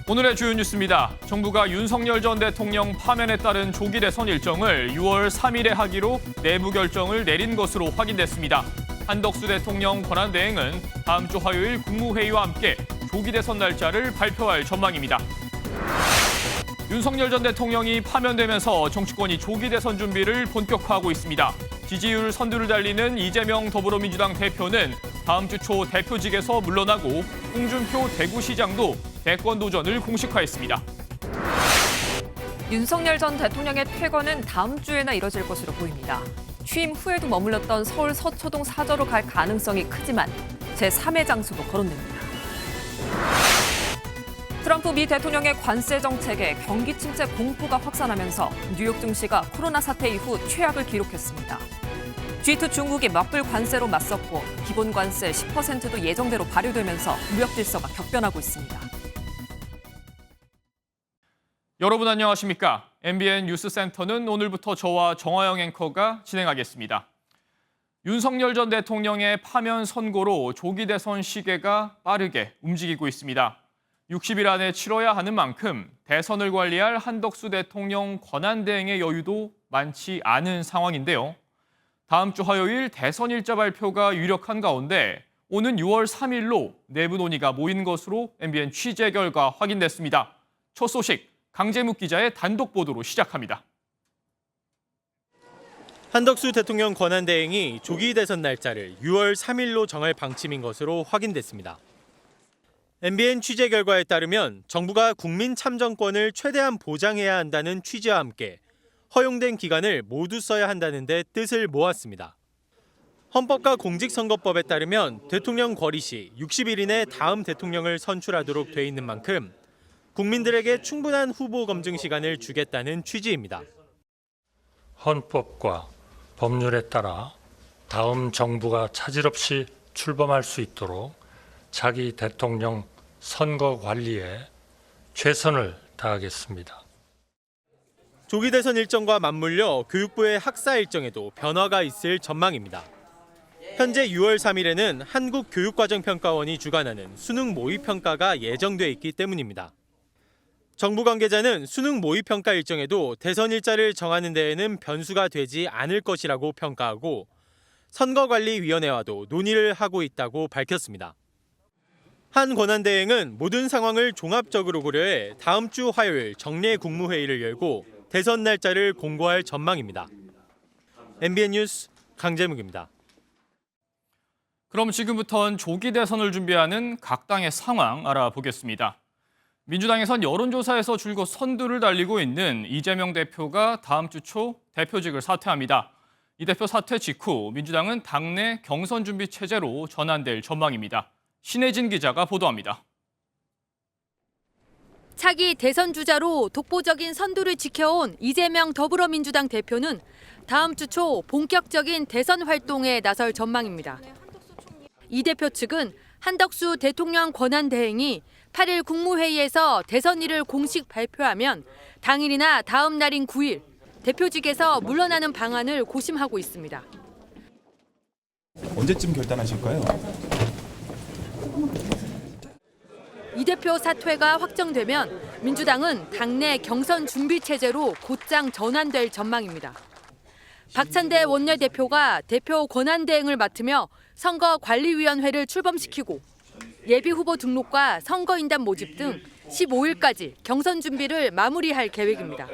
오늘의 주요 뉴스입니다. 정부가 윤석열 전 대통령 파면에 따른 조기 대선 일정을 6월 3일에 하기로 내부 결정을 내린 것으로 확인됐습니다. 한덕수 대통령 권한대행은 다음 주 화요일 국무회의와 함께 조기 대선 날짜를 발표할 전망입니다. 윤석열 전 대통령이 파면되면서 정치권이 조기 대선 준비를 본격화하고 있습니다. 지지율 선두를 달리는 이재명 더불어민주당 대표는 다음 주 초 대표직에서 물러나고 홍준표 대구시장도 대권 도전을 공식화했습니다. 윤석열 전 대통령의 퇴거는 다음 주에나 이뤄질 것으로 보입니다. 취임 후에도 머물렀던 서울 서초동 사저로 갈 가능성이 크지만 제3의 장소도 거론됩니다. 트럼프 미 대통령의 관세 정책에 경기 침체 공포가 확산하면서 뉴욕 증시가 코로나 사태 이후 최악을 기록했습니다. G2 중국이 맞불 관세로 맞섰고 기본 관세 10%도 예정대로 발효되면서 무역 질서가 격변하고 있습니다. 여러분 안녕하십니까? MBN 뉴스센터는 오늘부터 저와 정화영 앵커가 진행하겠습니다. 윤석열 전 대통령의 파면 선고로 조기 대선 시계가 빠르게 움직이고 있습니다. 60일 안에 치러야 하는 만큼 대선을 관리할 한덕수 대통령 권한대행의 여유도 많지 않은 상황인데요. 다음 주 화요일 대선 일자 발표가 유력한 가운데 오는 6월 3일로 내부 논의가 모인 것으로 MBN 취재 결과 확인됐습니다. 첫 소식, 강재묵 기자의 단독 보도로 시작합니다. 한덕수 대통령 권한대행이 조기 대선 날짜를 6월 3일로 정할 방침인 것으로 확인됐습니다. MBN 취재 결과에 따르면 정부가 국민 참정권을 최대한 보장해야 한다는 취지와 함께 허용된 기간을 모두 써야 한다는 데 뜻을 모았습니다. 헌법과 공직선거법에 따르면 대통령 거리 시 60일 이내 다음 대통령을 선출하도록 돼 있는 만큼 국민들에게 충분한 후보 검증 시간을 주겠다는 취지입니다. 헌법과 법률에 따라 다음 정부가 차질 없이 출범할 수 있도록 자기 대통령 선거 관리에 최선을 다하겠습니다. 조기 대선 일정과 맞물려 교육부의 학사 일정에도 변화가 있을 전망입니다. 현재 6월 3일에는 한국교육과정평가원이 주관하는 수능 모의평가가 예정돼 있기 때문입니다. 정부 관계자는 수능 모의평가 일정에도 대선 일자를 정하는 데에는 변수가 되지 않을 것이라고 평가하고 선거관리위원회와도 논의를 하고 있다고 밝혔습니다. 한 권한대행은 모든 상황을 종합적으로 고려해 다음 주 화요일 정례 국무회의를 열고 대선 날짜를 공고할 전망입니다. MBN 뉴스 강재묵입니다. 그럼 지금부터는 조기 대선을 준비하는 각 당의 상황 알아보겠습니다. 민주당에선 여론조사에서 줄곧 선두를 달리고 있는 이재명 대표가 다음 주 초 대표직을 사퇴합니다. 이 대표 사퇴 직후 민주당은 당내 경선 준비 체제로 전환될 전망입니다. 신혜진 기자가 보도합니다. 차기 대선 주자로 독보적인 선두를 지켜온 이재명 더불어민주당 대표는 다음 주 초 본격적인 대선 활동에 나설 전망입니다. 이 대표 측은 한덕수 대통령 권한대행이 8일 국무회의에서 대선일을 공식 발표하면 당일이나 다음 날인 9일 대표직에서 물러나는 방안을 고심하고 있습니다. 언제쯤 결단하실까요? 이 대표 사퇴가 확정되면 민주당은 당내 경선 준비 체제로 곧장 전환될 전망입니다. 박찬대 원내대표가 대표 권한대행을 맡으며 선거관리위원회를 출범시키고 예비후보 등록과 선거인단 모집 등 15일까지 경선 준비를 마무리할 계획입니다.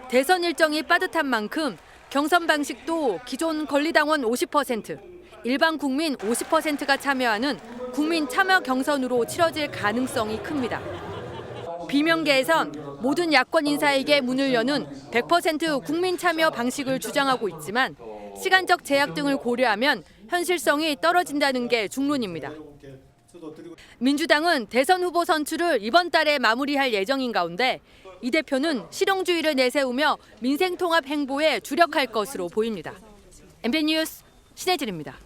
대선 일정이 빠듯한 만큼 경선 방식도 기존 권리당원 50%, 일반 국민 50%가 참여하는 국민 참여 경선으로 치러질 가능성이 큽니다. 비명계에선 모든 야권 인사에게 문을 여는 100% 국민 참여 방식을 주장하고 있지만 시간적 제약 등을 고려하면 현실성이 떨어진다는 게 중론입니다. 민주당은 대선 후보 선출을 이번 달에 마무리할 예정인 가운데 이 대표는 실용주의를 내세우며 민생통합 행보에 주력할 것으로 보입니다. MBN 뉴스 신혜진입니다.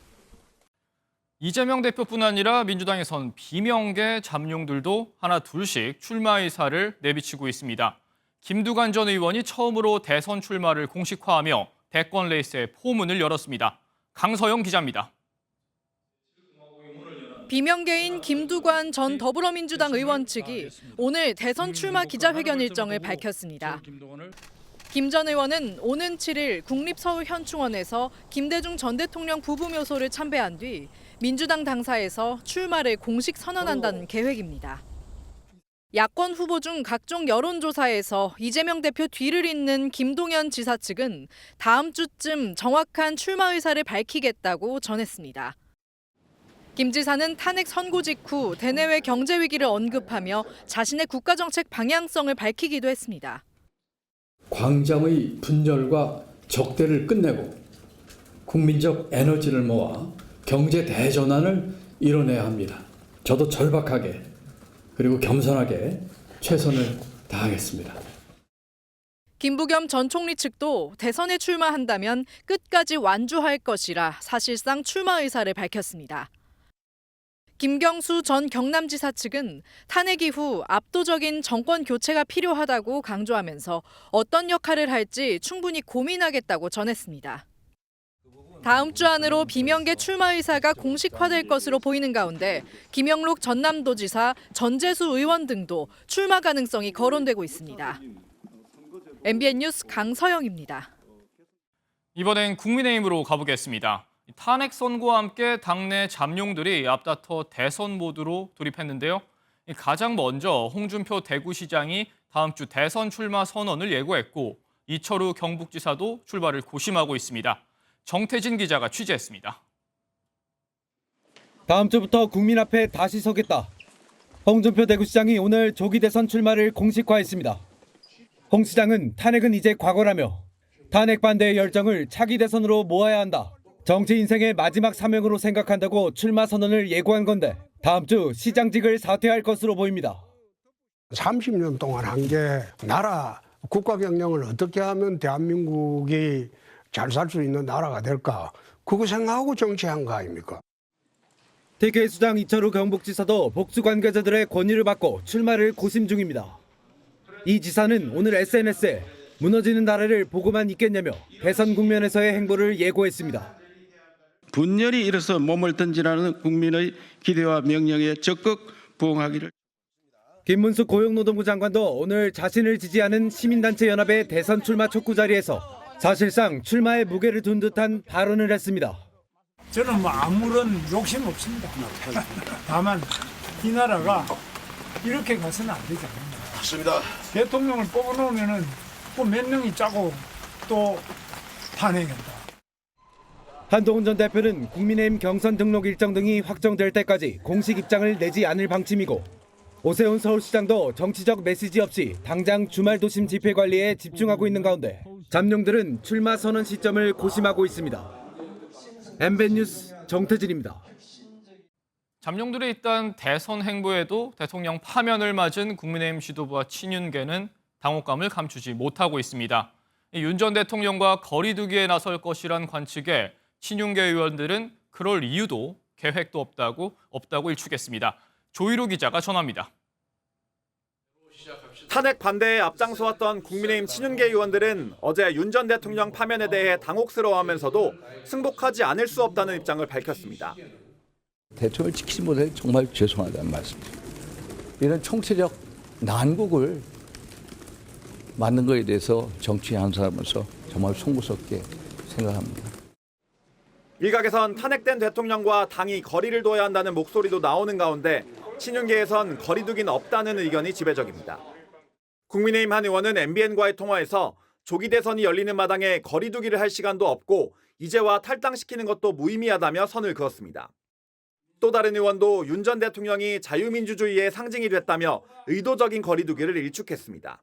이재명 대표뿐 아니라 민주당에선 비명계 잠룡들도 하나 둘씩 출마 의사를 내비치고 있습니다. 김두관 전 의원이 처음으로 대선 출마를 공식화하며 대권 레이스에 포문을 열었습니다. 강서영 기자입니다. 비명계인 김두관 전 더불어민주당 의원 측이 오늘 대선 출마 기자회견 일정을 밝혔습니다. 김 전 의원은 오는 7일 국립서울현충원에서 김대중 전 대통령 부부 묘소를 참배한 뒤 민주당 당사에서 출마를 공식 선언한다는 계획입니다. 야권 후보 중 각종 여론조사에서 이재명 대표 뒤를 잇는 김동연 지사 측은 다음 주쯤 정확한 출마 의사를 밝히겠다고 전했습니다. 김 지사는 탄핵 선고 직후 대내외 경제 위기를 언급하며 자신의 국가정책 방향성을 밝히기도 했습니다. 광장의 분열과 적대를 끝내고 국민적 에너지를 모아 경제 대전환을 이뤄내야 합니다. 저도 절박하게 그리고 겸손하게 최선을 다하겠습니다. 김부겸 전 총리 측도 대선에 출마한다면 끝까지 완주할 것이라 사실상 출마 의사를 밝혔습니다. 김경수 전 경남지사 측은 탄핵 이후 압도적인 정권 교체가 필요하다고 강조하면서 어떤 역할을 할지 충분히 고민하겠다고 전했습니다. 다음 주 안으로 비명계 출마 의사가 공식화될 것으로 보이는 가운데 김영록 전남도지사, 전재수 의원 등도 출마 가능성이 거론되고 있습니다. MBN 뉴스 강서영입니다. 이번엔 국민의힘으로 가보겠습니다. 탄핵 선고와 함께 당내 잠룡들이 앞다퉈 대선 모드로 돌입했는데요. 가장 먼저 홍준표 대구시장이 다음 주 대선 출마 선언을 예고했고 이철우 경북지사도 출마를 고심하고 있습니다. 정태진 기자가 취재했습니다. 다음 주부터 국민 앞에 다시 서겠다. 홍준표 대구시장이 오늘 조기 대선 출마를 공식화했습니다. 홍 시장은 탄핵은 이제 과거라며 탄핵 반대의 열정을 차기 대선으로 모아야 한다. 정치 인생의 마지막 사명으로 생각한다고 출마 선언을 예고한 건데 다음 주 시장직을 사퇴할 것으로 보입니다. 30년 동안 한 게 나라 국가 경영을 어떻게 하면 대한민국이 잘 살 수 있는 나라가 될까? 그거 생각하고 정치한 거 아닙니까? TK 수장 이철우 경북지사도 복수 관계자들의 권유를 받고 출마를 고심 중입니다. 이 지사는 오늘 SNS에 무너지는 나라를 보고만 있겠냐며 대선 국면에서의 행보를 예고했습니다. 분열이 일어서 몸을 던지라는 국민의 기대와 명령에 적극 부응하기를. 김문수 고용노동부 장관도 오늘 자신을 지지하는 시민단체 연합의 대선 출마 촉구 자리에서 사실상 출마에 무게를 둔 듯한 발언을 했습니다. 저는 아무런 욕심 없습니다. 다만 이 나라가 이렇게 가서는 안 되지 않습니까? 맞습니다. 대통령을 뽑아놓으면은 또 몇 명이 짜고 또 탄핵한다. 한동훈 전 대표는 국민의힘 경선 등록 일정 등이 확정될 때까지 공식 입장을 내지 않을 방침이고 오세훈 서울시장도 정치적 메시지 없이 당장 주말 도심 집회 관리에 집중하고 있는 가운데 잠룡들은 출마 선언 시점을 고심하고 있습니다. MBN 뉴스 정태진입니다. 잠룡들의 잇단 대선 행보에도 대통령 파면을 맞은 국민의힘 지도부와 친윤계는 당혹감을 감추지 못하고 있습니다. 윤 전 대통령과 거리 두기에 나설 것이란 관측에 친윤계 의원들은 그럴 이유도 계획도 없다고 일축했습니다. 조희로 기자가 전합니다. 탄핵 반대에 앞장서왔던 국민의힘 친윤계 의원들은 어제 윤 전 대통령 파면에 대해 당혹스러워하면서도 승복하지 않을 수 없다는 입장을 밝혔습니다. 대통령을 지키지 못해 정말 죄송하다는 말씀입니다. 이런 총체적 난국을 만든 것에 대해서 정치하는 사람으로서 정말 송구스럽게 생각합니다. 일각에선 탄핵된 대통령과 당이 거리를 둬야 한다는 목소리도 나오는 가운데 친윤계에선 거리 두기는 없다는 의견이 지배적입니다. 국민의힘 한 의원은 MBN과의 통화에서 조기 대선이 열리는 마당에 거리 두기를 할 시간도 없고 이제와 탈당시키는 것도 무의미하다며 선을 그었습니다. 또 다른 의원도 윤 전 대통령이 자유민주주의의 상징이 됐다며 의도적인 거리 두기를 일축했습니다.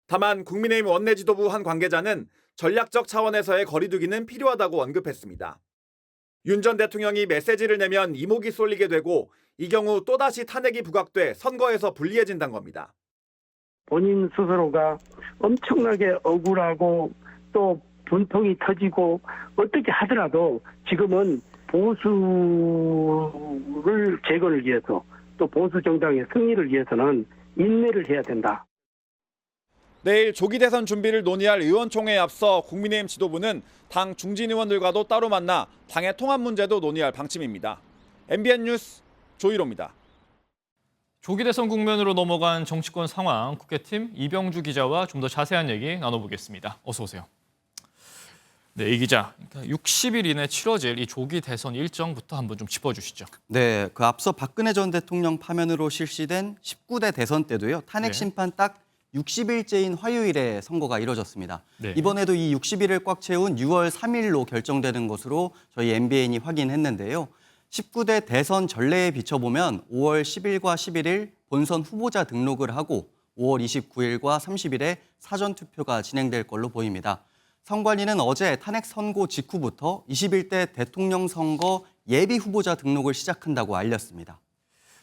다만 국민의힘 원내 지도부 한 관계자는 전략적 차원에서의 거리 두기는 필요하다고 언급했습니다. 윤 전 대통령이 메시지를 내면 이목이 쏠리게 되고 이 경우 또다시 탄핵이 부각돼 선거에서 불리해진다는 겁니다. 본인 스스로가 엄청나게 억울하고 또 분통이 터지고 어떻게 하더라도 지금은 보수를 재건을 위해서 또 보수 정당의 승리를 위해서는 인내를 해야 된다. 내일 조기 대선 준비를 논의할 의원총회에 앞서 국민의힘 지도부는 당 중진 의원들과도 따로 만나 당의 통합 문제도 논의할 방침입니다. MBN 뉴스 조일호입니다. 조기 대선 국면으로 넘어간 정치권 상황, 국회팀 이병주 기자와 좀 더 자세한 얘기 나눠보겠습니다. 어서 오세요. 네, 이 기자, 60일 이내 치러질 이 조기 대선 일정부터 한번 좀 짚어주시죠. 네, 그 앞서 박근혜 전 대통령 파면으로 실시된 19대 대선 때도요. 탄핵 심판 딱 60일째인 화요일에 선거가 이뤄졌습니다. 네. 이번에도 이 60일을 꽉 채운 6월 3일로 결정되는 것으로 저희 MBN이 확인했는데요. 19대 대선 전례에 비춰보면 5월 10일과 11일 본선 후보자 등록을 하고 5월 29일과 30일에 사전투표가 진행될 걸로 보입니다. 선관위는 어제 탄핵 선고 직후부터 21대 대통령 선거 예비 후보자 등록을 시작한다고 알렸습니다.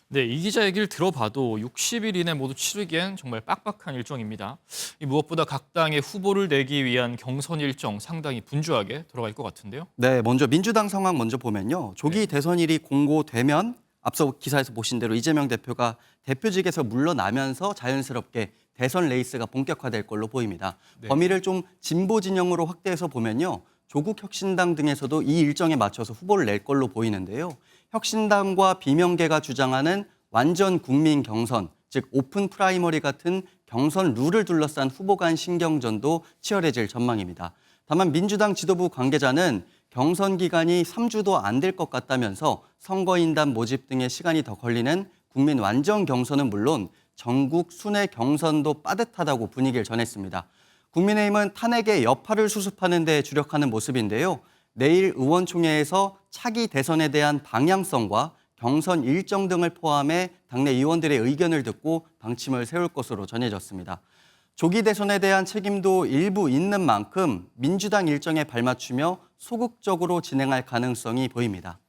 네, 이 기자 얘기를 들어봐도 60일 이내 모두 치르기엔 정말 빡빡한 일정입니다. 무엇보다 각 당의 후보를 내기 위한 경선 일정 상당히 분주하게 돌아갈 것 같은데요. 네, 먼저 민주당 상황 먼저 보면요. 조기 대선일이 공고되면 앞서 기사에서 보신 대로 이재명 대표가 대표직에서 물러나면서 자연스럽게 대선 레이스가 본격화될 걸로 보입니다. 네. 범위를 좀 진보 진영으로 확대해서 보면요. 조국 혁신당 등에서도 이 일정에 맞춰서 후보를 낼 걸로 보이는데요. 혁신당과 비명계가 주장하는 완전 국민 경선, 즉 오픈 프라이머리 같은 경선 룰을 둘러싼 후보 간 신경전도 치열해질 전망입니다. 다만 민주당 지도부 관계자는 경선 기간이 3주도 안 될 것 같다면서 선거인단 모집 등의 시간이 더 걸리는 국민 완전 경선은 물론 전국 순회 경선도 빠듯하다고 분위기를 전했습니다. 국민의힘은 탄핵의 여파를 수습하는 데 주력하는 모습인데요. 내일 의원총회에서 차기 대선에 대한 방향성과 경선 일정 등을 포함해 당내 의원들의 의견을 듣고 방침을 세울 것으로 전해졌습니다. 조기 대선에 대한 책임도 일부 있는 만큼 민주당 일정에 발맞추며 소극적으로 진행할 가능성이 보입니다.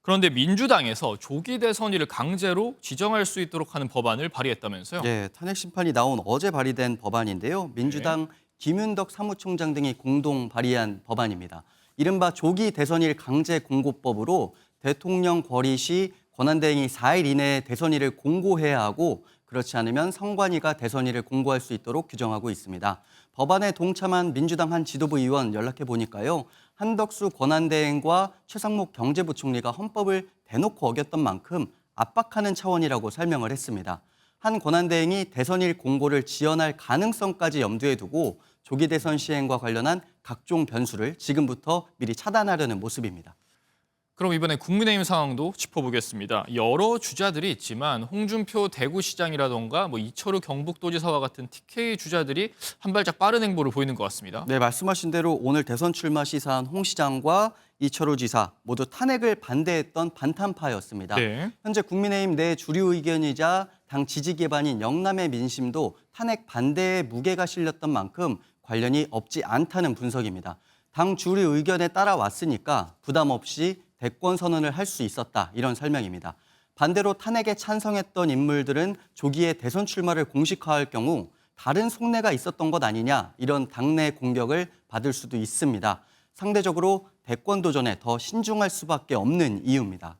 그런데 민주당에서 조기 대선일을 강제로 지정할 수 있도록 하는 법안을 발의했다면서요? 네, 탄핵 심판이 나온 어제 발의된 법안인데요. 민주당 김윤덕 사무총장 등이 공동 발의한 법안입니다. 이른바 조기 대선일 강제 공고법으로 대통령 거리 시 권한대행이 4일 이내에 대선일을 공고해야 하고 그렇지 않으면 선관위가 대선일을 공고할 수 있도록 규정하고 있습니다. 법안에 동참한 민주당 한 지도부 의원 연락해 보니까요. 한덕수 권한대행과 최상목 경제부총리가 헌법을 대놓고 어겼던 만큼 압박하는 차원이라고 설명을 했습니다. 한 권한대행이 대선일 공고를 지연할 가능성까지 염두에 두고 조기 대선 시행과 관련한 각종 변수를 지금부터 미리 차단하려는 모습입니다. 그럼 이번에 국민의힘 상황도 짚어보겠습니다. 여러 주자들이 있지만 홍준표 대구시장이라던가 이철우 경북도지사와 같은 TK 주자들이 한 발짝 빠른 행보를 보이는 것 같습니다. 네, 말씀하신 대로 오늘 대선 출마 시사한 홍 시장과 이철우 지사 모두 탄핵을 반대했던 반탄파였습니다. 네. 현재 국민의힘 내 주류 의견이자 당 지지 기반인 영남의 민심도 탄핵 반대에 무게가 실렸던 만큼 관련이 없지 않다는 분석입니다. 당 주류 의견에 따라왔으니까 부담 없이 대권 선언을 할 수 있었다, 이런 설명입니다. 반대로 탄핵에 찬성했던 인물들은 조기에 대선 출마를 공식화할 경우 다른 속내가 있었던 것 아니냐, 이런 당내 공격을 받을 수도 있습니다. 상대적으로 대권 도전에 더 신중할 수밖에 없는 이유입니다.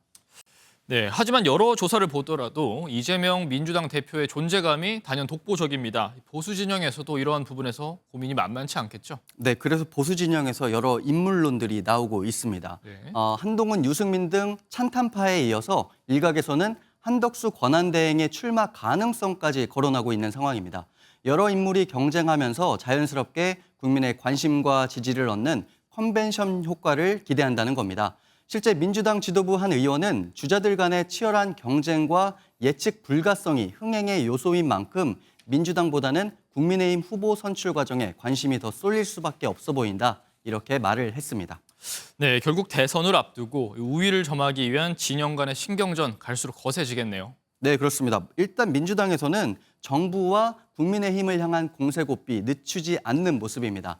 네, 하지만 여러 조사를 보더라도 이재명 민주당 대표의 존재감이 단연 독보적입니다. 보수 진영에서도 이러한 부분에서 고민이 만만치 않겠죠? 네, 그래서 보수 진영에서 여러 인물론들이 나오고 있습니다. 네. 한동훈, 유승민 등 찬탄파에 이어서 일각에서는 한덕수 권한대행의 출마 가능성까지 거론하고 있는 상황입니다. 여러 인물이 경쟁하면서 자연스럽게 국민의 관심과 지지를 얻는 컨벤션 효과를 기대한다는 겁니다. 실제 민주당 지도부 한 의원은 주자들 간의 치열한 경쟁과 예측 불가성이 흥행의 요소인 만큼 민주당보다는 국민의힘 후보 선출 과정에 관심이 더 쏠릴 수밖에 없어 보인다, 이렇게 말을 했습니다. 네, 결국 대선을 앞두고 우위를 점하기 위한 진영 간의 신경전 갈수록 거세지겠네요. 네, 그렇습니다. 일단 민주당에서는 정부와 국민의힘을 향한 공세고삐 늦추지 않는 모습입니다.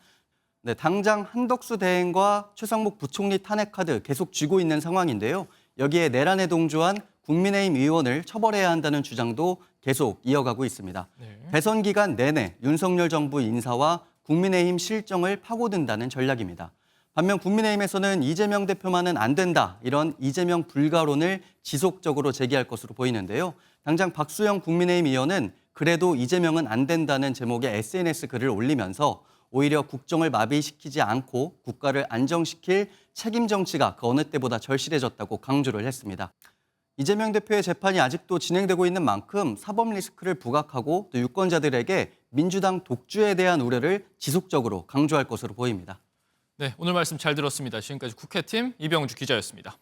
네, 당장 한덕수 대행과 최상목 부총리 탄핵 카드 계속 쥐고 있는 상황인데요. 여기에 내란에 동조한 국민의힘 의원을 처벌해야 한다는 주장도 계속 이어가고 있습니다. 네. 대선 기간 내내 윤석열 정부 인사와 국민의힘 실정을 파고든다는 전략입니다. 반면 국민의힘에서는 이재명 대표만은 안 된다, 이런 이재명 불가론을 지속적으로 제기할 것으로 보이는데요. 당장 박수영 국민의힘 의원은 그래도 이재명은 안 된다는 제목의 SNS 글을 올리면서 오히려 국정을 마비시키지 않고 국가를 안정시킬 책임 정치가 그 어느 때보다 절실해졌다고 강조를 했습니다. 이재명 대표의 재판이 아직도 진행되고 있는 만큼 사법 리스크를 부각하고 또 유권자들에게 민주당 독주에 대한 우려를 지속적으로 강조할 것으로 보입니다. 네, 오늘 말씀 잘 들었습니다. 지금까지 국회팀 이병주 기자였습니다.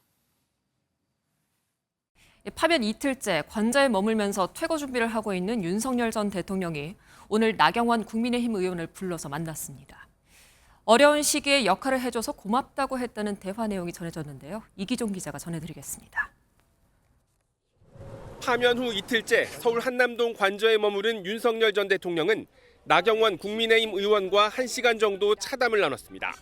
파면 이틀째 관저에 머물면서 퇴거 준비를 하고 있는 윤석열 전 대통령이 오늘 나경원 국민의힘 의원을 불러서 만났습니다. 어려운 시기에 역할을 해줘서 고맙다고 했다는 대화 내용이 전해졌는데요. 이기종 기자가 전해드리겠습니다. 파면 후 이틀째 서울 한남동 관저에 머무른 윤석열 전 대통령은 나경원 국민의힘 의원과 1시간 정도 차담을 나눴습니다.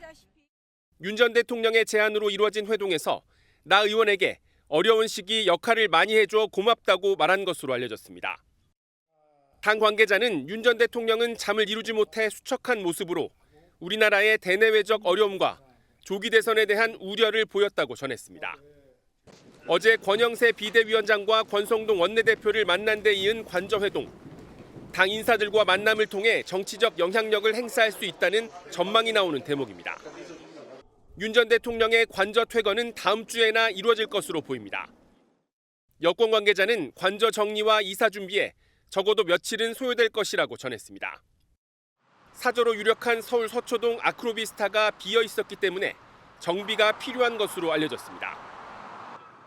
윤 전 대통령의 제안으로 이루어진 회동에서 나 의원에게 어려운 시기 역할을 많이 해줘 고맙다고 말한 것으로 알려졌습니다. 당 관계자는 윤 전 대통령은 잠을 이루지 못해 수척한 모습으로 우리나라의 대내외적 어려움과 조기 대선에 대한 우려를 보였다고 전했습니다. 어제 권영세 비대위원장과 권성동 원내대표를 만난 데 이은 관저회동. 당 인사들과 만남을 통해 정치적 영향력을 행사할 수 있다는 전망이 나오는 대목입니다. 윤 전 대통령의 관저 퇴거는 다음 주에나 이루어질 것으로 보입니다. 여권 관계자는 관저 정리와 이사 준비에 적어도 며칠은 소요될 것이라고 전했습니다. 사저로 유력한 서울 서초동 아크로비스타가 비어 있었기 때문에 정비가 필요한 것으로 알려졌습니다.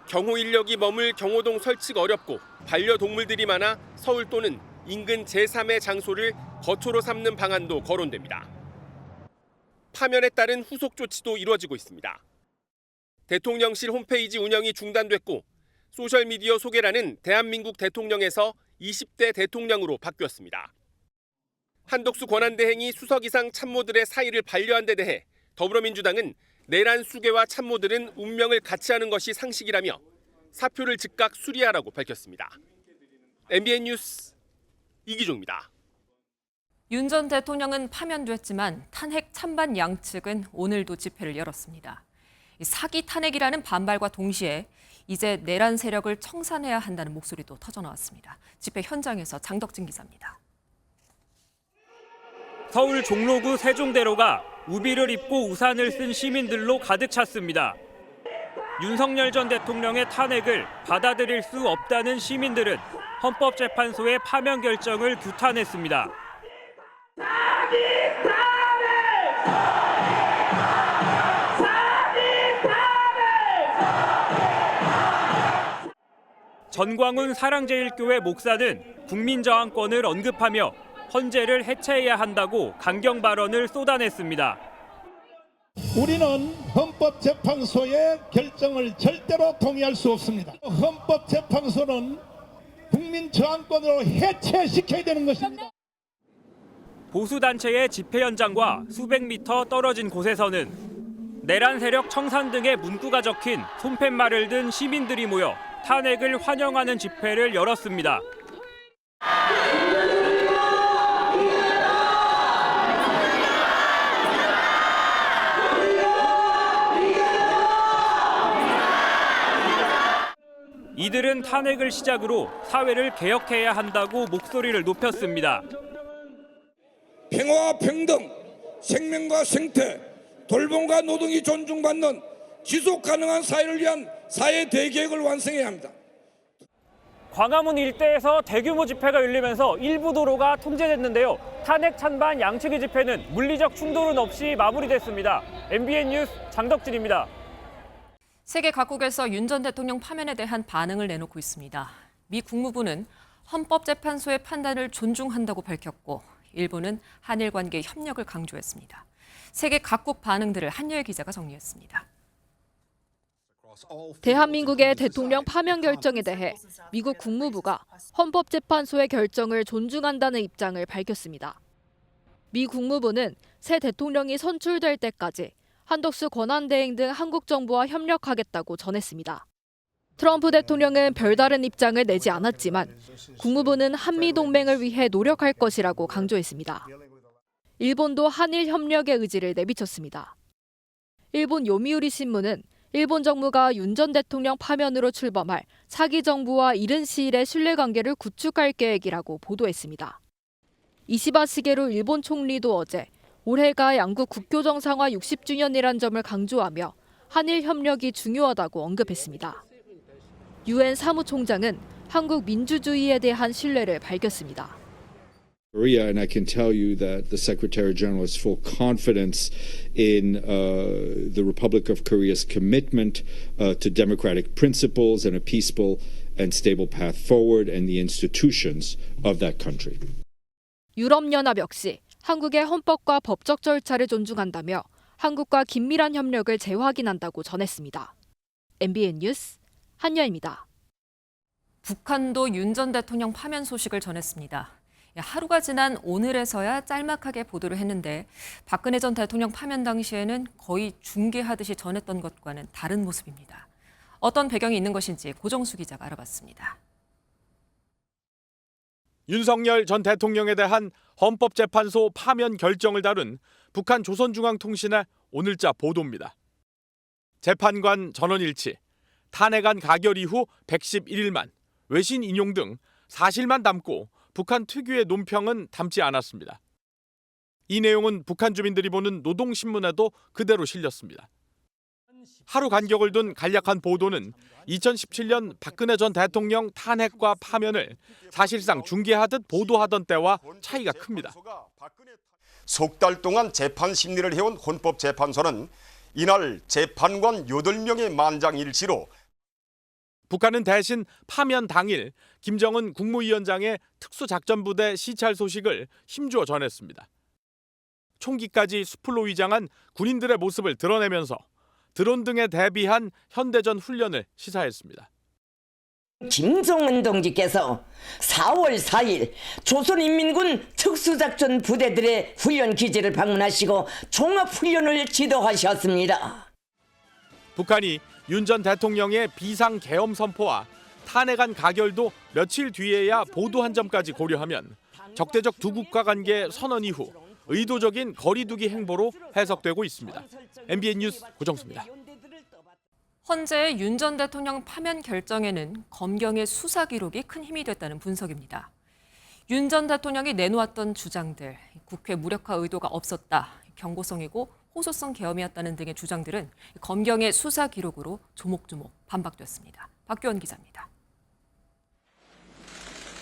경호 인력이 머물 경호동 설치가 어렵고 반려동물들이 많아 서울 또는 인근 제3의 장소를 거초로 삼는 방안도 거론됩니다. 파면에 따른 후속 조치도 이루어지고 있습니다. 대통령실 홈페이지 운영이 중단됐고 소셜미디어 소개란은 대한민국 대통령에서 20대 대통령으로 바뀌었습니다. 한덕수 권한대행이 수석 이상 참모들의 사의를 반려한 데 대해 더불어민주당은 내란 수괴와 참모들은 운명을 같이 하는 것이 상식이라며 사표를 즉각 수리하라고 밝혔습니다. MBN 뉴스 이기종입니다. 윤 전 대통령은 파면됐지만 탄핵 찬반 양측은 오늘도 집회를 열었습니다. 사기 탄핵이라는 반발과 동시에 이제 내란 세력을 청산해야 한다는 목소리도 터져나왔습니다. 집회 현장에서 장덕진 기자입니다. 서울 종로구 세종대로가 우비를 입고 우산을 쓴 시민들로 가득 찼습니다. 윤석열 전 대통령의 탄핵을 받아들일 수 없다는 시민들은 헌법재판소의 파면 결정을 규탄했습니다. 전광훈 사랑제일교회 목사는 국민저항권을 언급하며 헌재를 해체해야 한다고 강경 발언을 쏟아냈습니다. 우리는 헌법재판소의 결정을 절대로 동의할 수 없습니다. 헌법재판소는 국민저항권으로 해체시켜야 되는 것입니다. 보수단체의 집회 현장과 수백 미터 떨어진 곳에서는 내란 세력 청산 등의 문구가 적힌 손팻말을 든 시민들이 모여 탄핵을 환영하는 집회를 열었습니다. 이들은 탄핵을 시작으로 사회를 개혁해야 한다고 목소리를 높였습니다. 평화와 평등, 생명과 생태, 돌봄과 노동이 존중받는 지속 가능한 사회를 위한 사회 대계획을 완성해야 합니다. 광화문 일대에서 대규모 집회가 열리면서 일부 도로가 통제됐는데요. 탄핵 찬반 양측의 집회는 물리적 충돌은 없이 마무리됐습니다. MBN 뉴스 장덕진입니다. 세계 각국에서 윤 전 대통령 파면에 대한 반응을 내놓고 있습니다. 미 국무부는 헌법재판소의 판단을 존중한다고 밝혔고 일본은 한일 관계 협력을 강조했습니다. 세계 각국 반응들을 한여일 기자가 정리했습니다. 대한민국의 대통령 파면 결정에 대해 미국 국무부가 헌법재판소의 결정을 존중한다는 입장을 밝혔습니다. 미 국무부는 새 대통령이 선출될 때까지 한덕수 권한대행 등 한국 정부와 협력하겠다고 전했습니다. 트럼프 대통령은 별다른 입장을 내지 않았지만 국무부는 한미 동맹을 위해 노력할 것이라고 강조했습니다. 일본도 한일 협력의 의지를 내비쳤습니다. 일본 요미우리 신문은 일본 정부가 윤 전 대통령 파면으로 출범할 차기 정부와 이른 시일의 신뢰관계를 구축할 계획이라고 보도했습니다. 이시바 시게루 일본 총리도 어제 올해가 양국 국교 정상화 60주년이란 점을 강조하며 한일 협력이 중요하다고 언급했습니다. 유엔 사무총장은 한국 민주주의에 대한 신뢰를 밝혔습니다. Korea, and I can tell you that the Secretary General has full confidence in the Republic of Korea's commitment to democratic principles and a peaceful and stable path forward and the institutions of that country. 유럽연합 역시 한국의 헌법과 법적 절차를 존중한다며 한국과 긴밀한 협력을 재확인한다고 전했습니다. MBN 뉴스 한여입니다. 북한도 윤 전 대통령 파면 소식을 전했습니다. 하루가 지난 오늘에서야 짤막하게 보도를 했는데 박근혜 전 대통령 파면 당시에는 거의 중계하듯이 전했던 것과는 다른 모습입니다. 어떤 배경이 있는 것인지 고정수 기자가 알아봤습니다. 윤석열 전 대통령에 대한 헌법재판소 파면 결정을 다룬 북한 조선중앙통신의 오늘자 보도입니다. 재판관 전원일치, 탄핵안 가결 이후 111일만, 외신 인용 등 사실만 담고 북한 특유의 논평은 담지 않았습니다. 이 내용은 북한 주민들이 보는 노동신문에도 그대로 실렸습니다. 하루 간격을 둔 간략한 보도는 2017년 박근혜 전 대통령 탄핵과 파면을 사실상 중계하듯 보도하던 때와 차이가 큽니다. 석 달 동안 재판 심리를 해온 헌법재판소는 이날 재판관 8명의 만장일치로 북한은 대신 파면 당일 김정은 국무위원장의 특수작전부대 시찰 소식을 힘주어 전했습니다. 총기까지 수풀로 위장한 군인들의 모습을 드러내면서 드론 등에 대비한 현대전 훈련을 시사했습니다. 김정은 동지께서 4월 4일 조선인민군 특수작전 부대들의 훈련 기지를 방문하시고 종합훈련을 지도하셨습니다. 북한이 윤 전 대통령의 비상계엄 선포와 탄핵안 가결도 며칠 뒤에야 보도한 점까지 고려하면 적대적 두 국가 관계 선언 이후 의도적인 거리두기 행보로 해석되고 있습니다. MBN 뉴스 고정수입니다. 헌재의 윤 전 대통령 파면 결정에는 검경의 수사 기록이 큰 힘이 됐다는 분석입니다. 윤 전 대통령이 내놓았던 주장들, 국회 무력화 의도가 없었다, 경고성이고 호소성 계엄이었다는 등의 주장들은 검경의 수사 기록으로 조목조목 반박됐습니다. 박규원 기자입니다.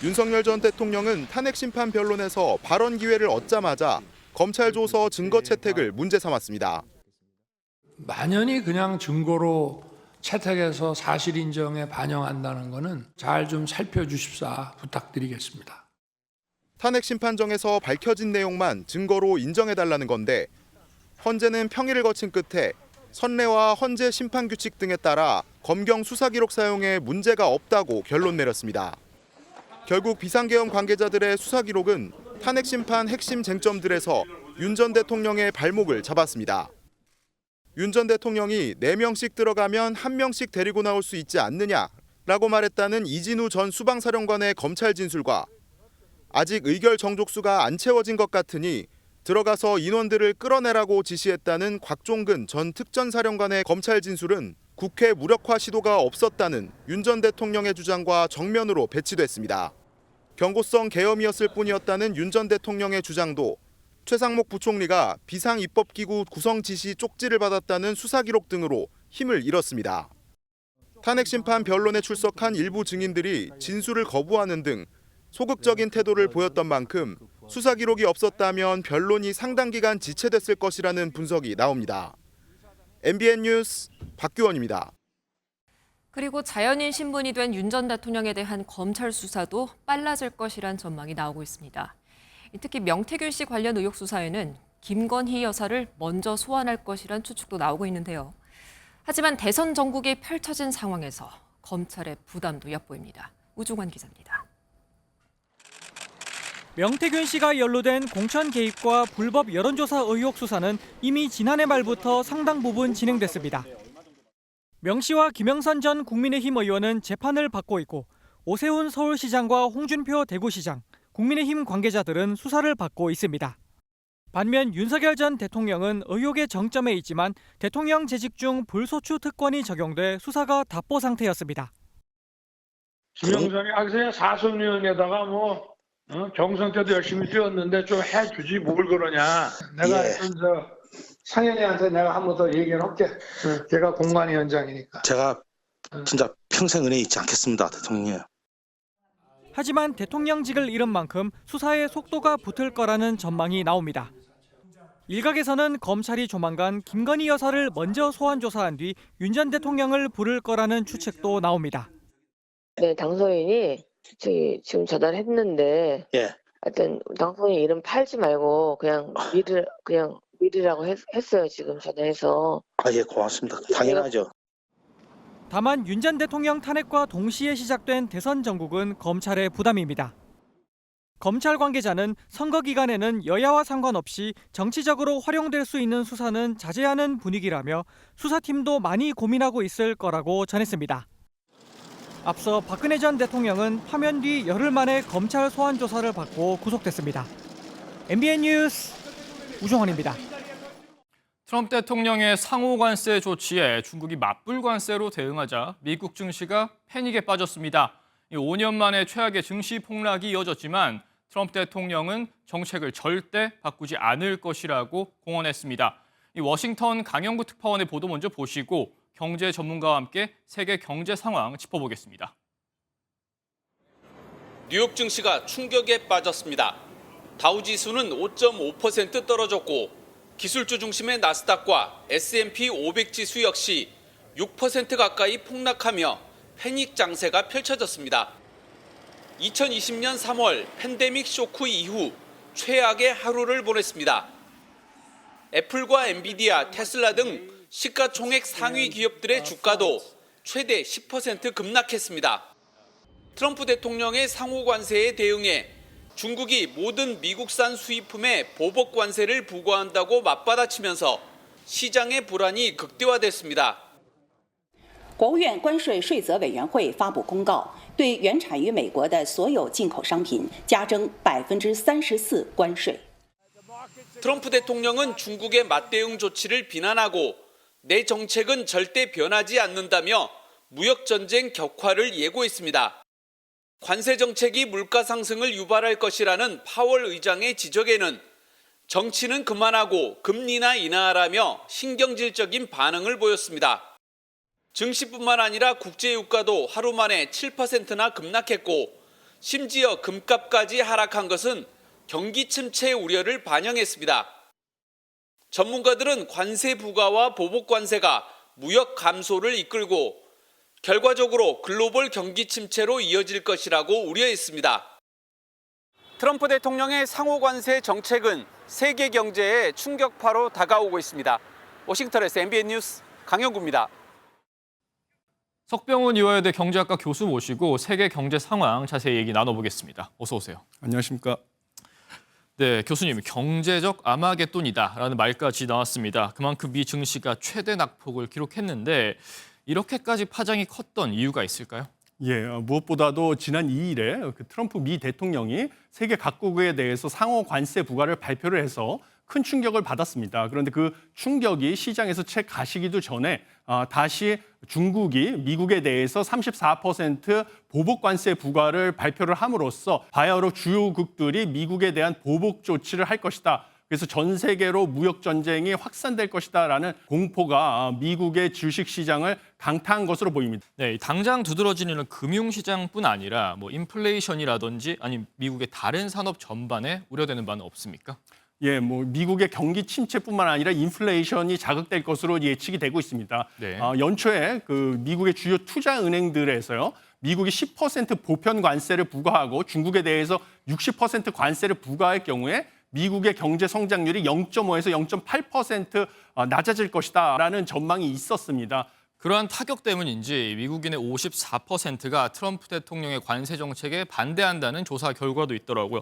윤석열 전 대통령은 탄핵 심판 변론에서 발언 기회를 얻자마자 검찰 조서 증거 채택을 문제 삼았습니다. 만연히 그냥 증거로 채택해서 사실 인정에 반영한다는 것은 잘 좀 살펴주십사 부탁드리겠습니다. 탄핵 심판정에서 밝혀진 내용만 증거로 인정해달라는 건데 헌재는 평일을 거친 끝에 선례와 헌재 심판 규칙 등에 따라 검경 수사 기록 사용에 문제가 없다고 결론 내렸습니다. 결국 비상계엄 관계자들의 수사 기록은 탄핵 심판 핵심 쟁점들에서 윤 전 대통령의 발목을 잡았습니다. 윤 전 대통령이 4명씩 들어가면 1명씩 데리고 나올 수 있지 않느냐라고 말했다는 이진우 전 수방사령관의 검찰 진술과 아직 의결 정족수가 안 채워진 것 같으니 들어가서 인원들을 끌어내라고 지시했다는 곽종근 전 특전사령관의 검찰 진술은 국회 무력화 시도가 없었다는 윤 전 대통령의 주장과 정면으로 배치됐습니다. 경고성 계엄이었을 뿐이었다는 윤 전 대통령의 주장도 최상목 부총리가 비상입법기구 구성 지시 쪽지를 받았다는 수사 기록 등으로 힘을 잃었습니다. 탄핵 심판 변론에 출석한 일부 증인들이 진술을 거부하는 등 소극적인 태도를 보였던 만큼 수사 기록이 없었다면 변론이 상당 기간 지체됐을 것이라는 분석이 나옵니다. MBN 뉴스 박규원입니다. 그리고 자연인 신분이 된 윤 전 대통령에 대한 검찰 수사도 빨라질 것이란 전망이 나오고 있습니다. 특히 명태균 씨 관련 의혹 수사에는 김건희 여사를 먼저 소환할 것이란 추측도 나오고 있는데요. 하지만 대선 전국이 펼쳐진 상황에서 검찰의 부담도 엿보입니다. 우중환 기자입니다. 명태균 씨가 연루된 공천 개입과 불법 여론조사 의혹 수사는 이미 지난해 말부터 상당 부분 진행됐습니다. 명 씨와 김영선 전 국민의힘 의원은 재판을 받고 있고 오세훈 서울시장과 홍준표 대구시장, 국민의힘 관계자들은 수사를 받고 있습니다. 반면 윤석열 전 대통령은 의혹의 정점에 있지만 대통령 재직 중 불소추 특권이 적용돼 수사가 답보 상태였습니다. 김영선이 그냥 사선위원에다가 경선 때도 열심히 뛰었는데 좀 해주지 뭘 그러냐. 내가 상현이한테 내가 한 번 더 얘기를 할게. 걔가 공관위원장이니까. 제가 진짜 평생 은혜 잊지 않겠습니다, 대통령님. 하지만 대통령직을 잃은 만큼 수사에 속도가 붙을 거라는 전망이 나옵니다. 일각에서는 검찰이 조만간 김건희 여사를 먼저 소환 조사한 뒤 윤 전 대통령을 부를 거라는 추측도 나옵니다. 네, 당선인이 지금 전화했는데 하여튼 당선인 이름 팔지 말고 그냥 미르라고 했어요. 지금 전화해서. 예, 고맙습니다. 당연하죠. 다만 윤 전 대통령 탄핵과 동시에 시작된 대선 전국은 검찰의 부담입니다. 검찰 관계자는 선거 기간에는 여야와 상관없이 정치적으로 활용될 수 있는 수사는 자제하는 분위기라며 수사팀도 많이 고민하고 있을 거라고 전했습니다. 앞서 박근혜 전 대통령은 파면 뒤 열흘 만에 검찰 소환 조사를 받고 구속됐습니다. MBN 뉴스 우종헌입니다. 트럼프 대통령의 상호 관세 조치에 중국이 맞불 관세로 대응하자 미국 증시가 패닉에 빠졌습니다. 5년 만에 최악의 증시 폭락이 이어졌지만 트럼프 대통령은 정책을 절대 바꾸지 않을 것이라고 공언했습니다. 이 워싱턴 강영구 특파원의 보도 먼저 보시고 경제 전문가와 함께 세계 경제 상황 짚어보겠습니다. 뉴욕 증시가 충격에 빠졌습니다. 다우지수는 5.5% 떨어졌고 기술주 중심의 나스닥과 S&P 500 지수 역시 6% 가까이 폭락하며 패닉 장세가 펼쳐졌습니다. 2020년 3월 팬데믹 쇼크 이후 최악의 하루를 보냈습니다. 애플과 엔비디아, 테슬라 등 시가총액 상위 기업들의 주가도 최대 10% 급락했습니다. 트럼프 대통령의 상호 관세에 대응해 중국이 모든 미국산 수입품에 보복 관세를 부과한다고 맞받아치면서 시장의 불안이 극대화됐습니다. 国务院关税税则委员会发布公告，对原产于美国的所有进口商品加征34%关税。 트럼프 대통령은 중국의 맞대응 조치를 비난하고 내 정책은 절대 변하지 않는다며 무역 전쟁 격화를 예고했습니다. 관세 정책이 물가 상승을 유발할 것이라는 파월 의장의 지적에는 정치는 그만하고 금리나 인하하라며 신경질적인 반응을 보였습니다. 증시뿐만 아니라 국제유가도 하루 만에 7%나 급락했고 심지어 금값까지 하락한 것은 경기 침체 우려를 반영했습니다. 전문가들은 관세 부과와 보복 관세가 무역 감소를 이끌고 결과적으로 글로벌 경기 침체로 이어질 것이라고 우려했습니다. 트럼프 대통령의 상호 관세 정책은 세계 경제에 충격파로 다가오고 있습니다. 워싱턴에서 MBN 뉴스 강영구입니다. 석병훈 이화여대 경제학과 교수 모시고 세계 경제 상황 자세히 얘기 나눠보겠습니다. 어서 오세요. 안녕하십니까. 네, 교수님, 경제적 아마겟돈이다라는 말까지 나왔습니다. 그만큼 미 증시가 최대 낙폭을 기록했는데 이렇게까지 파장이 컸던 이유가 있을까요? 예, 무엇보다도 지난 2일에 트럼프 미 대통령이 세계 각국에 대해서 상호 관세 부과를 발표를 해서 큰 충격을 받았습니다. 그런데 그 충격이 시장에서 채 가시기도 전에 다시 중국이 미국에 대해서 34% 보복 관세 부과를 발표를 함으로써 바이오 주요국들이 미국에 대한 보복 조치를 할 것이다. 그래서 전 세계로 무역 전쟁이 확산될 것이다라는 공포가 미국의 주식 시장을 강타한 것으로 보입니다. 네, 당장 두드러지는 금융시장뿐 아니라 인플레이션이라든지 아니면 미국의 다른 산업 전반에 우려되는 바는 없습니까? 예, 미국의 경기 침체뿐만 아니라 인플레이션이 자극될 것으로 예측이 되고 있습니다. 네. 연초에 미국의 주요 투자 은행들에서요. 미국이 10% 보편 관세를 부과하고 중국에 대해서 60% 관세를 부과할 경우에 미국의 경제 성장률이 0.5에서 0.8% 낮아질 것이다라는 전망이 있었습니다. 그러한 타격 때문인지 미국인의 54%가 트럼프 대통령의 관세 정책에 반대한다는 조사 결과도 있더라고요.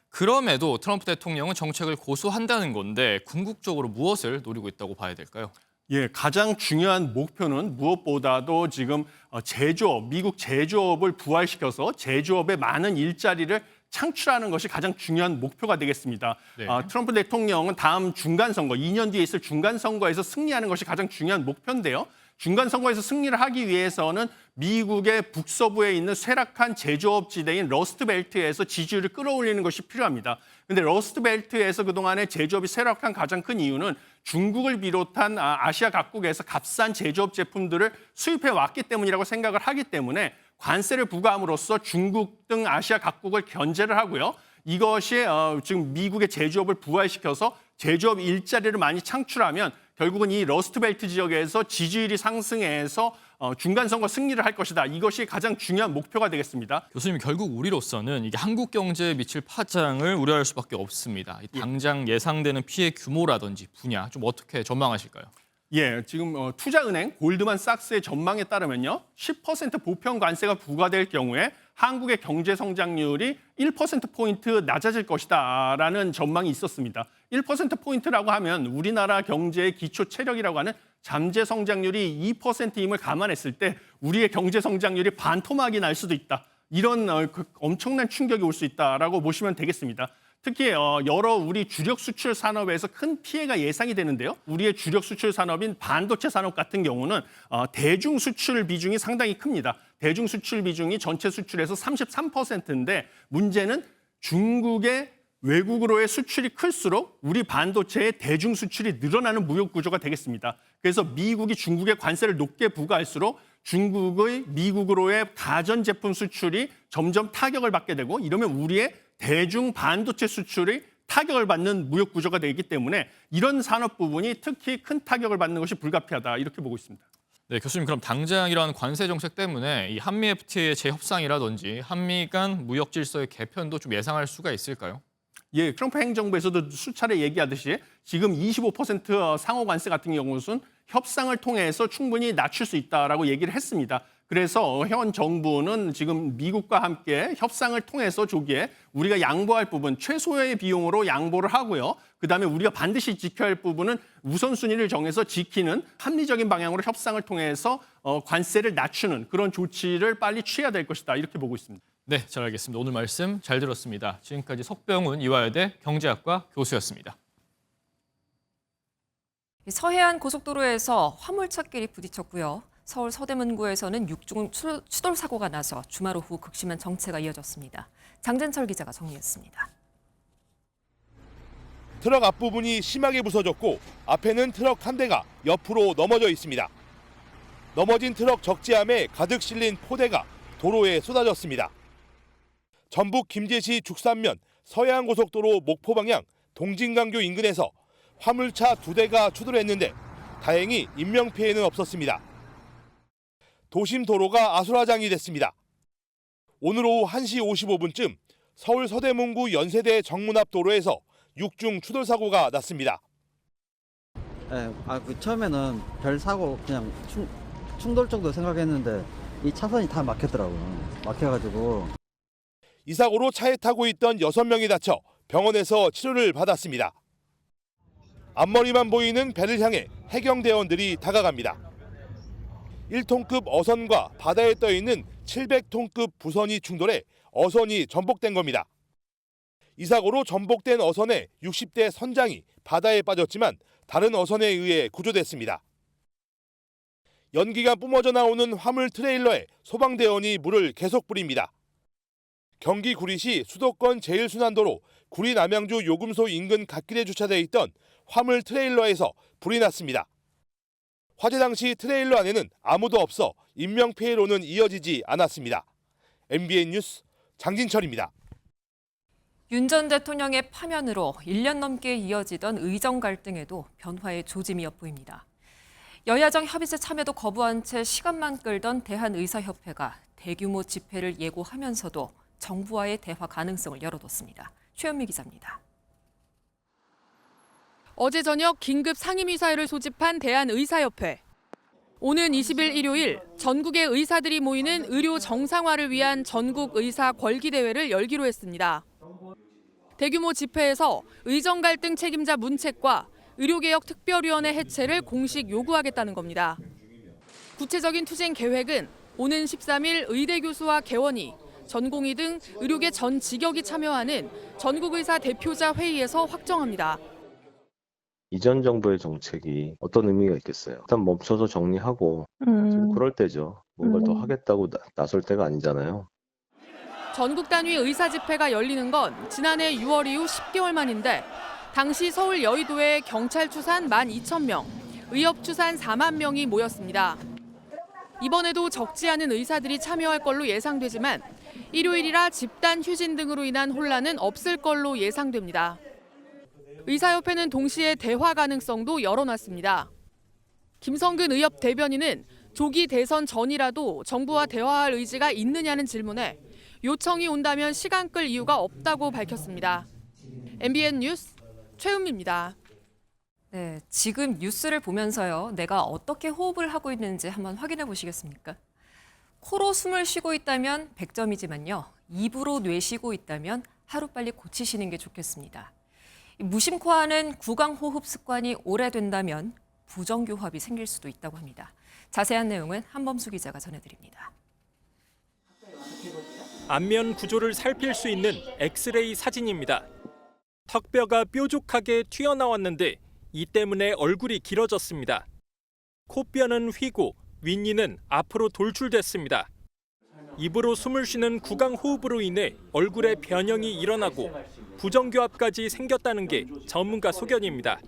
그럼에도 트럼프 대통령은 정책을 고수한다는 건데 궁극적으로 무엇을 노리고 있다고 봐야 될까요? 예, 가장 중요한 목표는 무엇보다도 지금 제조업, 미국 제조업을 부활시켜서 제조업의 많은 일자리를 창출하는 것이 가장 중요한 목표가 되겠습니다. 네. 트럼프 대통령은 다음 중간선거, 2년 뒤에 있을 중간선거에서 승리하는 것이 가장 중요한 목표인데요. 중간선거에서 승리를 하기 위해서는 미국의 북서부에 있는 쇠락한 제조업 지대인 러스트벨트에서 지지율을 끌어올리는 것이 필요합니다. 그런데 러스트벨트에서 그동안의 제조업이 쇠락한 가장 큰 이유는 중국을 비롯한 아시아 각국에서 값싼 제조업 제품들을 수입해 왔기 때문이라고 생각을 하기 때문에 관세를 부과함으로써 중국 등 아시아 각국을 견제를 하고요. 이것이 지금 미국의 제조업을 부활시켜서 제조업 일자리를 많이 창출하면 결국은 이 러스트벨트 지역에서 지지율이 상승해서 중간선거 승리를 할 것이다. 이것이 가장 중요한 목표가 되겠습니다. 교수님, 결국 우리로서는 이게 한국 경제에 미칠 파장을 우려할 수밖에 없습니다. 당장 예상되는 피해 규모라든지 분야 좀 어떻게 전망하실까요? 예, 지금 투자은행 골드만삭스의 전망에 따르면요. 10% 보편 관세가 부과될 경우에 한국의 경제 성장률이 1%포인트 낮아질 것이다라는 전망이 있었습니다. 1%포인트라고 하면 우리나라 경제의 기초 체력이라고 하는 잠재 성장률이 2%임을 감안했을 때 우리의 경제 성장률이 반토막이 날 수도 있다. 이런 엄청난 충격이 올 수 있다라고 보시면 되겠습니다. 특히 여러 우리 주력 수출 산업에서 큰 피해가 예상이 되는데요. 우리의 주력 수출 산업인 반도체 산업 같은 경우는 대중 수출 비중이 상당히 큽니다. 대중 수출 비중이 전체 수출에서 33%인데 문제는 중국의 외국으로의 수출이 클수록 우리 반도체의 대중 수출이 늘어나는 무역 구조가 되겠습니다. 그래서 미국이 중국에 관세를 높게 부과할수록 중국의 미국으로의 가전제품 수출이 점점 타격을 받게 되고 이러면 우리의 대중 반도체 수출이 타격을 받는 무역 구조가 되기 때문에 이런 산업 부분이 특히 큰 타격을 받는 것이 불가피하다 이렇게 보고 있습니다. 네, 교수님, 그럼 당장 이러한 관세 정책 때문에 이 한미 FTA의 재협상이라든지 한미 간 무역 질서의 개편도 좀 예상할 수가 있을까요? 예, 트럼프 행정부에서도 수차례 얘기하듯이 지금 25% 상호 관세 같은 경우는 협상을 통해서 충분히 낮출 수 있다라고 얘기를 했습니다. 그래서 현 정부는 지금 미국과 함께 협상을 통해서 조기에 우리가 양보할 부분 최소의 비용으로 양보를 하고요. 그다음에 우리가 반드시 지켜야 할 부분은 우선순위를 정해서 지키는 합리적인 방향으로 협상을 통해서 관세를 낮추는 그런 조치를 빨리 취해야 될 것이다. 이렇게 보고 있습니다. 네, 잘 알겠습니다. 오늘 말씀 잘 들었습니다. 지금까지 석병훈 이화여대 경제학과 교수였습니다. 서해안 고속도로에서 화물차끼리 부딪혔고요. 서울 서대문구에서는 6중 추돌 사고가 나서 주말 오후 극심한 정체가 이어졌습니다. 장진철 기자가 정리했습니다. 트럭 앞부분이 심하게 부서졌고 앞에는 트럭 한 대가 옆으로 넘어져 있습니다. 넘어진 트럭 적재함에 가득 실린 포대가 도로에 쏟아졌습니다. 전북 김제시 죽산면 서해안고속도로 목포 방향 동진강교 인근에서 화물차 2대가 추돌했는데 다행히 인명피해는 없었습니다. 도심 도로가 아수라장이 됐습니다. 오늘 오후 1시 55분쯤 서울 서대문구 연세대 정문 앞 도로에서 6중 추돌 사고가 났습니다. 네, 처음에는 별 사고 그냥 충돌 정도 생각했는데 이 차선이 다 막혔더라고요. 막혀가지고. 이 사고로 차에 타고 있던 6명이 다쳐 병원에서 치료를 받았습니다. 앞머리만 보이는 배를 향해 해경대원들이 다가갑니다. 1톤급 어선과 바다에 떠있는 700톤급 부선이 충돌해 어선이 전복된 겁니다. 이 사고로 전복된 어선의 60대 선장이 바다에 빠졌지만 다른 어선에 의해 구조됐습니다. 연기가 뿜어져 나오는 화물 트레일러에 소방대원이 물을 계속 뿌립니다. 경기 구리시 수도권 제1순환도로 구리-남양주 요금소 인근 갓길에 주차돼 있던 화물 트레일러에서 불이 났습니다. 화재 당시 트레일러 안에는 아무도 없어 인명피해로는 이어지지 않았습니다. MBN 뉴스 장진철입니다. 윤 전 대통령의 파면으로 1년 넘게 이어지던 의정 갈등에도 변화의 조짐이 엿보입니다. 여야정 협의체 참여도 거부한 채 시간만 끌던 대한의사협회가 대규모 집회를 예고하면서도 정부와의 대화 가능성을 열어뒀습니다. 최현미 기자입니다. 어제 저녁 긴급 상임위사회를 소집한 대한의사협회. 오는 20일 일요일 전국의 의사들이 모이는 의료 정상화를 위한 전국 의사 궐기대회를 열기로 했습니다. 대규모 집회에서 의정 갈등 책임자 문책과 의료개혁 특별위원회 해체를 공식 요구하겠다는 겁니다. 구체적인 투쟁 계획은 오는 13일 의대 교수와 개원이 전공의 등 의료계 전 직역이 참여하는 전국의사 대표자 회의에서 확정합니다. 이전 정부의 정책이 어떤 의미가 있겠어요? 일단 멈춰서 정리하고 지금 그럴 때죠. 뭔가를 더 하겠다고 나설 때가 아니잖아요. 전국 단위 의사 집회가 열리는 건 지난해 6월 이후 10개월 만인데 당시 서울 여의도에 경찰 추산 12,000명, 의협 추산 4만 명이 모였습니다. 이번에도 적지 않은 의사들이 참여할 걸로 예상되지만 일요일이라 집단 휴진 등으로 인한 혼란은 없을 걸로 예상됩니다. 의사협회는 동시에 대화 가능성도 열어놨습니다. 김성근 의협 대변인은 조기 대선 전이라도 정부와 대화할 의지가 있느냐는 질문에 요청이 온다면 시간 끌 이유가 없다고 밝혔습니다. MBN 뉴스 최은미입니다. 네, 지금 뉴스를 보면서요. 내가 어떻게 호흡을 하고 있는지 한번 확인해 보시겠습니까? 코로 숨을 쉬고 있다면 100점이지만요. 입으로 내쉬고 있다면 하루빨리 고치시는 게 좋겠습니다. 무심코 하는 구강호흡 습관이 오래된다면 부정교합이 생길 수도 있다고 합니다. 자세한 내용은 한범수 기자가 전해드립니다. 안면 구조를 살필 수 있는 엑스레이 사진입니다. 턱뼈가 뾰족하게 튀어나왔는데 이 때문에 얼굴이 길어졌습니다. 코뼈는 휘고 윗니는 앞으로 돌출됐습니다. 입으로 숨을 쉬는 구강호흡으로 인해 얼굴에 변형이 일어나고 부정교합까지 생겼다는 게 전문가 소견입니다.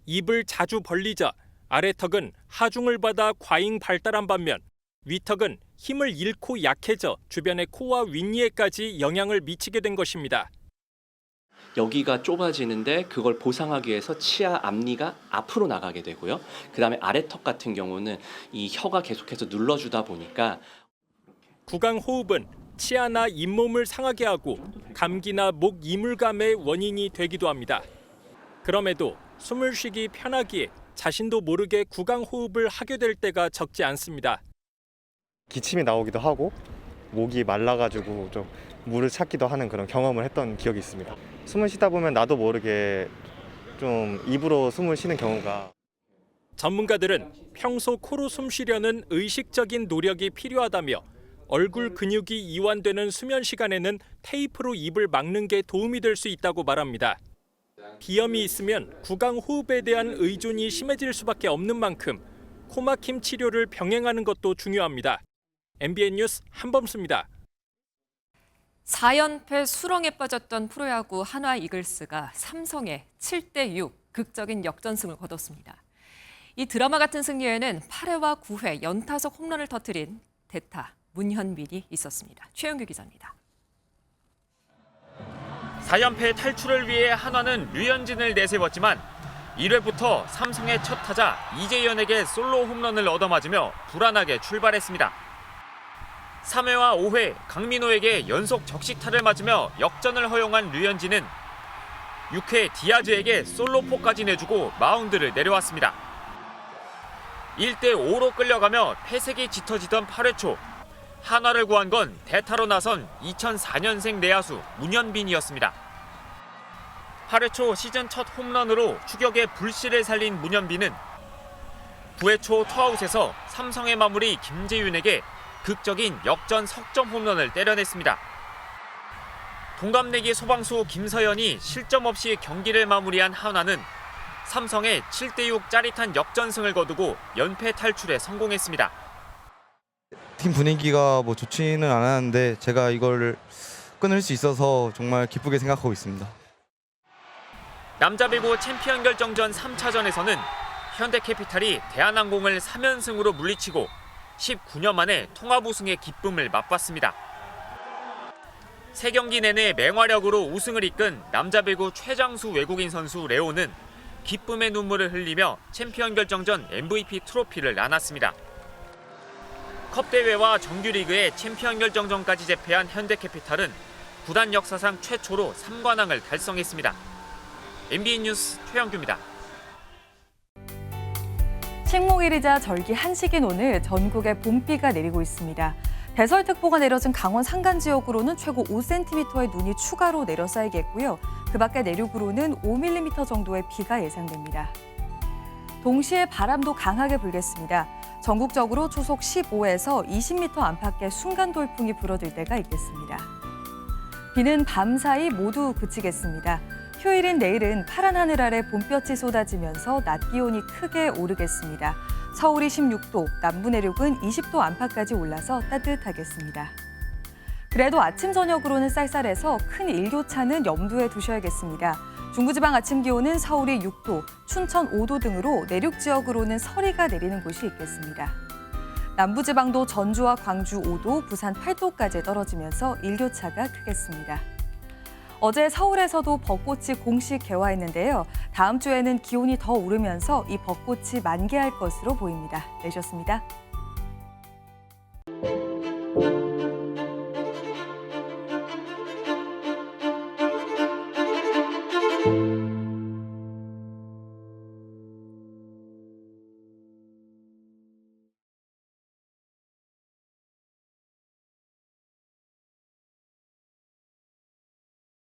입을 자주 벌리자 아래턱은 하중을 받아 과잉 발달한 반면 위턱은 힘을 잃고 약해져 주변의 코와 윗니에까지 영향을 미치게 된 것입니다. 여기가 좁아지는데 그걸 보상하기 위해서 치아 앞니가 앞으로 나가게 되고요. 그다음에 아래턱 같은 경우는 이 혀가 계속해서 눌러주다 보니까 구강호흡은 치아나 잇몸을 상하게 하고 감기나 목 이물감의 원인이 되기도 합니다. 그럼에도 숨을 쉬기 편하기에 자신도 모르게 구강호흡을 하게 될 때가 적지 않습니다. 기침이 나오기도 하고 목이 말라가지고 좀 물을 찾기도 하는 그런 경험을 했던 기억이 있습니다. 숨을 쉬다 보면 나도 모르게 좀 입으로 숨을 쉬는 경우가. 전문가들은 평소 코로 숨 쉬려는 의식적인 노력이 필요하다며 얼굴 근육이 이완되는 수면 시간에는 테이프로 입을 막는 게 도움이 될 수 있다고 말합니다. 비염이 있으면 구강호흡에 대한 의존이 심해질 수밖에 없는 만큼 코막힘 치료를 병행하는 것도 중요합니다. MBN 뉴스 한범수입니다. 4연패 수렁에 빠졌던 프로야구 한화 이글스가 삼성에 7대6 극적인 역전승을 거뒀습니다. 이 드라마 같은 승리에는 8회와 9회 연타석 홈런을 터뜨린 대타 문현빈이 있었습니다. 최영규 기자입니다. 4연패 탈출을 위해 한화는 류현진을 내세웠지만 1회부터 삼성의 첫 타자 이재현에게 솔로 홈런을 얻어맞으며 불안하게 출발했습니다. 3회와 5회 강민호에게 연속 적시타를 맞으며 역전을 허용한 류현진은 6회 디아즈에게 솔로포까지 내주고 마운드를 내려왔습니다. 1대5로 끌려가며 패색이 짙어지던 8회 초 한화를 구한 건 대타로 나선 2004년생 내야수 문현빈이었습니다. 8회 초 시즌 첫 홈런으로 추격의 불씨를 살린 문현빈은 9회 초 투아웃에서 삼성의 마무리 김재윤에게 극적인 역전 석점 홈런을 때려냈습니다. 동갑내기 소방수 김서연이 실점 없이 경기를 마무리한 한화는 삼성의 7대6 짜릿한 역전승을 거두고 연패 탈출에 성공했습니다. 팀 분위기가 좋지는 않았는데 제가 이걸 끊을 수 있어서 정말 기쁘게 생각하고 있습니다. 남자 배구 챔피언 결정전 3차전에서는 현대캐피탈이 대한항공을 3연승으로 물리치고 19년 만에 통합 우승의 기쁨을 맛봤습니다. 3경기 내내 맹활약으로 우승을 이끈 남자 배구 최장수 외국인 선수 레오는 기쁨의 눈물을 흘리며 챔피언 결정전 MVP 트로피를 안았습니다. 컵 대회와 정규리그의 챔피언 결정전까지 제패한 현대캐피탈은 구단 역사상 최초로 3관왕을 달성했습니다. MBN 뉴스 최영규입니다. 식목일이자 절기 한식인 오늘 전국에 봄비가 내리고 있습니다. 대설특보가 내려진 강원 산간 지역으로는 최고 5cm의 눈이 추가로 내려 쌓이겠고요. 그 밖에 내륙으로는 5mm 정도의 비가 예상됩니다. 동시에 바람도 강하게 불겠습니다. 전국적으로 초속 15에서 20m 안팎의 순간 돌풍이 불어들 때가 있겠습니다. 비는 밤사이 모두 그치겠습니다. 휴일인 내일은 파란 하늘 아래 봄볕이 쏟아지면서 낮 기온이 크게 오르겠습니다. 서울이 16도, 남부 내륙은 20도 안팎까지 올라서 따뜻하겠습니다. 그래도 아침 저녁으로는 쌀쌀해서 큰 일교차는 염두에 두셔야겠습니다. 중부지방 아침 기온은 서울이 6도, 춘천 5도 등으로 내륙 지역으로는 서리가 내리는 곳이 있겠습니다. 남부지방도 전주와 광주 5도, 부산 8도까지 떨어지면서 일교차가 크겠습니다. 어제 서울에서도 벚꽃이 공식 개화했는데요. 다음 주에는 기온이 더 오르면서 이 벚꽃이 만개할 것으로 보입니다. 내셨습니다.